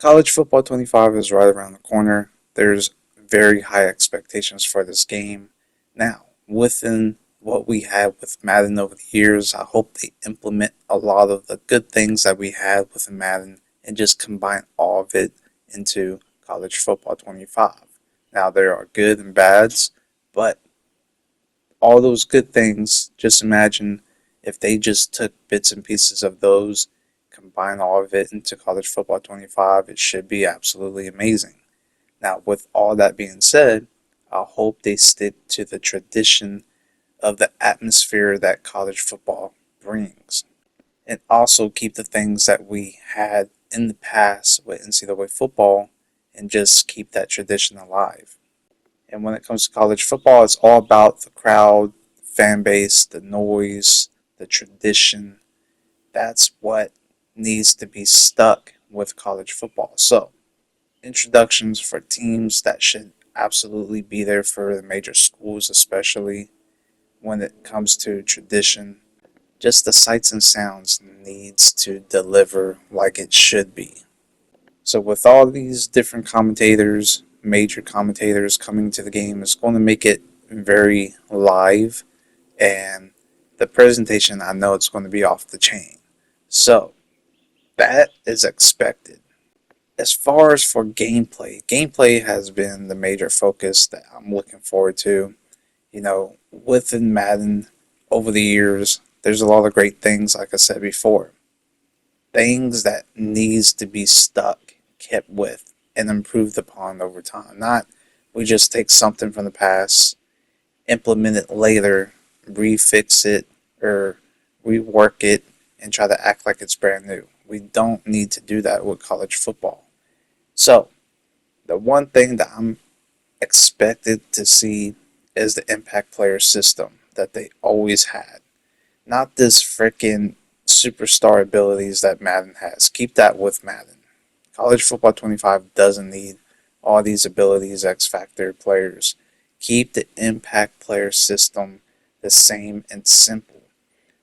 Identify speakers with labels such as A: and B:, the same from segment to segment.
A: College Football 25 is right around the corner. There's very high expectations for this game. Now, within what we had with Madden over the years, I hope they implement a lot of the good things that we had with Madden and just combine all of it into College Football 25. Now, there are good and bads, but all those good things, just imagine if they just took bits and pieces of those, combine all of it into College Football 25, it should be absolutely amazing. Now, with all that being said, I hope they stick to the tradition of the atmosphere that college football brings, and also keep the things that we had in the past with NCAA football and just keep that tradition alive. And when it comes to college football, it's all about the crowd, fan base, the noise, the tradition. That's what needs to be stuck with college football. So, introductions for teams that should absolutely be there for the major schools, especially when it comes to tradition. Just the sights and sounds needs to deliver like it should be. So with all these different commentators, major commentators coming to the game, it's going to make it very live, and the presentation, I know it's going to be off the chain. So that is expected. As far as for gameplay, gameplay has been the major focus that I'm looking forward to. Within Madden over the years, there's a lot of great things, like I said before. Things that needs to be stuck, kept with, and improved upon over time. Not we just take something from the past, implement it later, refix it, or rework it, and try to act like it's brand new. We don't need to do that with college football. So, the one thing that I'm expected to see is the impact player system that they always had. Not this freaking superstar abilities that Madden has. Keep that with Madden. College Football 25 doesn't need all these abilities, X Factor players. Keep the impact player system the same and simple.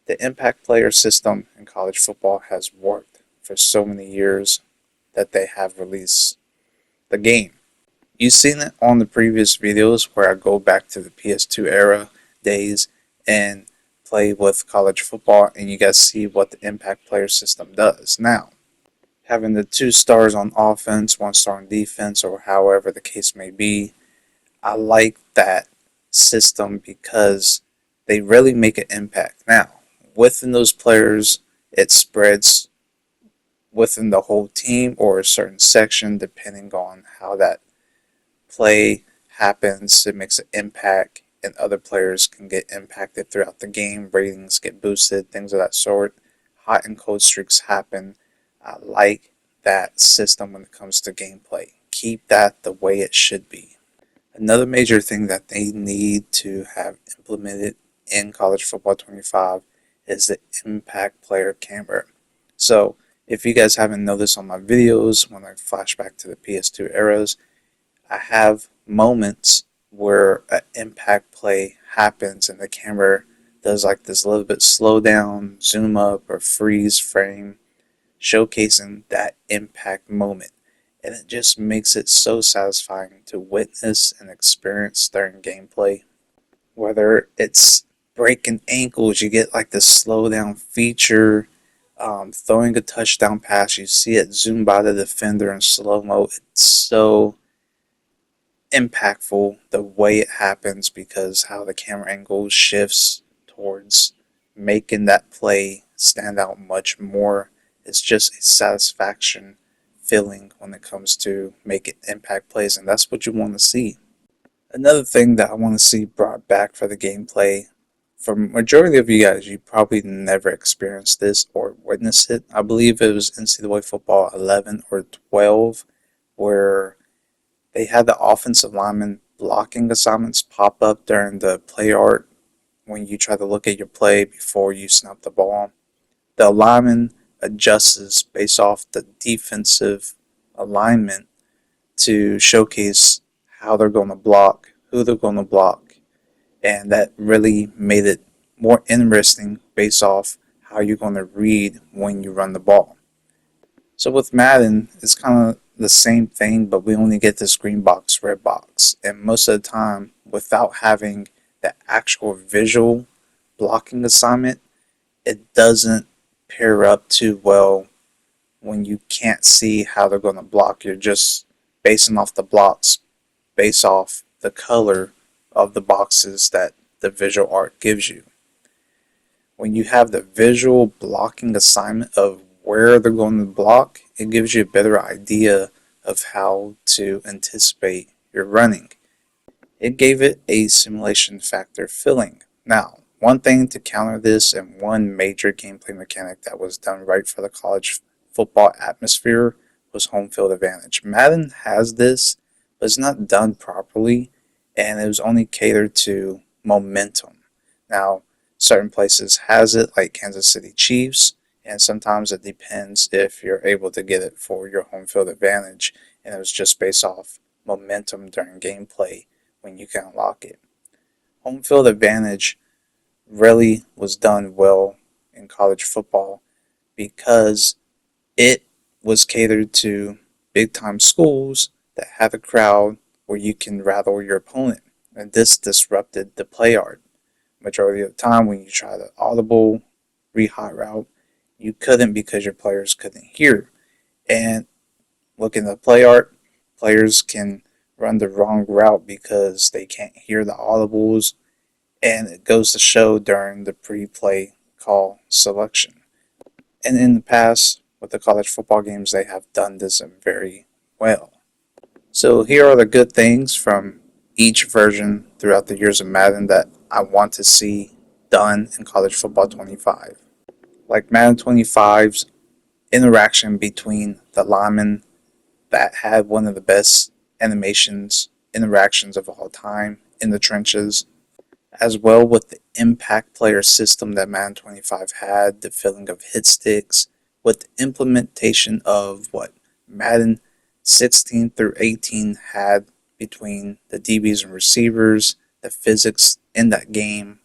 A: The impact player system in college football has worked for so many years that they have released the game. You've seen it on the previous videos where I go back to the PS2 era days and play with college football, and you guys see what the impact player system does. Now, having the 2 stars on offense, 1 star on defense, or however the case may be, I like that system because they really make an impact. Now, within those players, it spreads within the whole team or a certain section depending on how that play happens. It makes an impact, and other players can get impacted throughout the game. Ratings get boosted, things of that sort. Hot and cold streaks happen. I like that system when it comes to gameplay. Keep that the way it should be. Another major thing that they need to have implemented in College Football 25 is the impact player camera. So, if you guys haven't noticed on my videos, when I flash back to the PS2 eras, I have moments where an impact play happens and the camera does like this little bit slow down, zoom up, or freeze frame, showcasing that impact moment. And it just makes it so satisfying to witness and experience during gameplay. Whether it's breaking ankles, you get like the slow down feature. Throwing a touchdown pass, you see it zoom by the defender in slow mo. It's so impactful the way it happens because how the camera angle shifts towards making that play stand out much more. It's just a satisfaction feeling when it comes to making impact plays, and that's what you want to see. Another thing that I want to see brought back for the gameplay, for majority of you guys, you probably never experienced this or witnessed it. I believe it was NCAA football 11 or 12 where they had the offensive lineman blocking assignments pop up during the play art when you try to look at your play before you snap the ball. The lineman adjusts based off the defensive alignment to showcase how they're going to block, who they're going to block, and that really made it more interesting based off how you're going to read when you run the ball. So with Madden, it's kind of the same thing, but we only get this green box, red box. And most of the time, without having the actual visual blocking assignment, it doesn't pair up too well when you can't see how they're going to block. You're just basing off the blocks based off the color of the boxes that the visual art gives you. When you have the visual blocking assignment of where they're going to block, it gives you a better idea of how to anticipate your running. It gave it a simulation factor feeling. Now, one thing to counter this and one major gameplay mechanic that was done right for the college football atmosphere was home field advantage. Madden has this, but it's not done properly, and it was only catered to momentum. Now, certain places has it, like Kansas City Chiefs, and sometimes it depends if you're able to get it for your home field advantage, and it was just based off momentum during gameplay when you can unlock it. Home field advantage really was done well in college football because it was catered to big time schools that have a crowd where you can rattle your opponent. And this disrupted the play art. Majority of the time when you try the audible re-hot route, you couldn't because your players couldn't hear. And looking at the play art, players can run the wrong route because they can't hear the audibles, and it goes to show during the pre-play call selection. And in the past, with the college football games, they have done this very well. So here are the good things from each version throughout the years of Madden that I want to see done in college football 25. Like Madden 25's interaction between the linemen that had one of the best interactions of all time in the trenches, as well with the impact player system that Madden 25 had, the feeling of hit sticks, with the implementation of what Madden 16 through 18 had between the DBs and receivers, the physics in that game,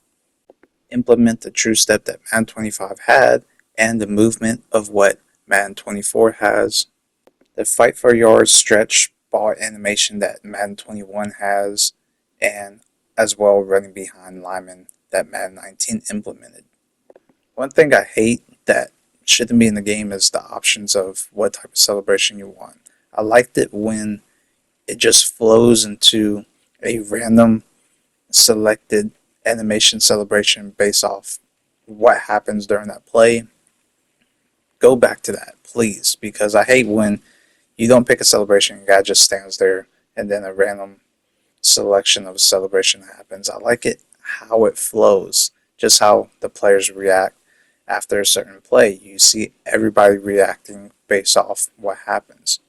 A: implement the true step that Madden 25 had, and the movement of what Madden 24 has, the fight for yards stretch ball animation that Madden 21 has, and as well running behind linemen that Madden 19 implemented. One thing I hate that shouldn't be in the game is the options of what type of celebration you want. I liked it when it just flows into a random selected animation celebration based off what happens during that play. Go back to that, please, because I hate when you don't pick a celebration, a guy just stands there and then a random selection of a celebration happens. I like it how it flows, just how the players react after a certain play. You see everybody reacting based off what happens.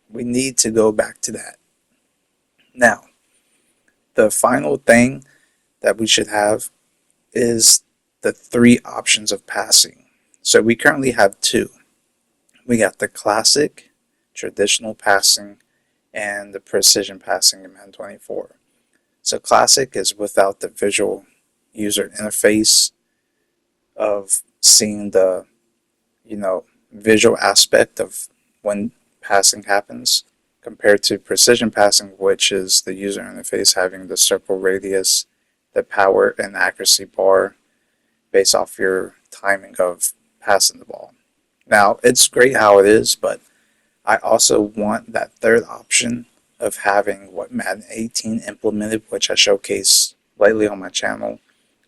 A: We need to go back to that. Now, the final thing that we should have is the three options of passing. So we currently have two. We got the classic, traditional passing, and the precision passing in Madden 24. So classic is without the visual user interface of seeing the, visual aspect of when passing happens, compared to precision passing, which is the user interface having the circle radius, the power and accuracy bar based off your timing of passing the ball. Now, it's great how it is, but I also want that third option of having what Madden 18 implemented, which I showcased lately on my channel,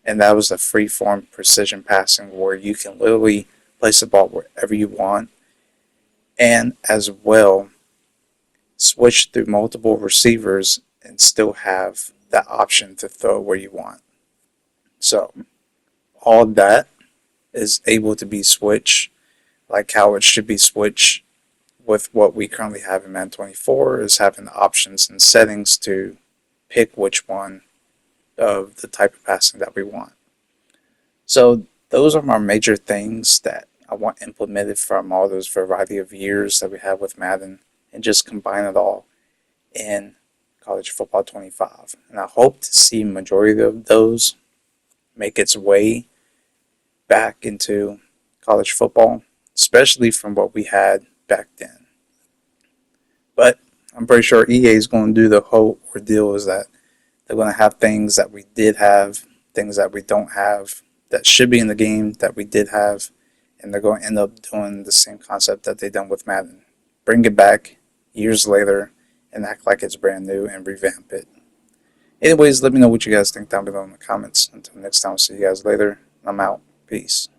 A: and that was the free-form precision passing where you can literally place the ball wherever you want, and as well switch through multiple receivers and still have that option to throw where you want. So all that is able to be switched like how it should be switched with what we currently have in Madden 24 is having the options and settings to pick which one of the type of passing that we want. So those are my major things that I want implemented from all those variety of years that we have with Madden and just combine it all in College Football 25. And I hope to see majority of those make its way back into college football, especially from what we had back then. I'm pretty sure EA is going to do the whole ordeal is that they're going to have things that we did have, things that we don't have, that should be in the game that we did have, and they're going to end up doing the same concept that they done with Madden. Bring it back years later and act like it's brand new and revamp it. Anyways, let me know what you guys think down below in the comments. Until next time, I'll see you guys later. I'm out. Peace.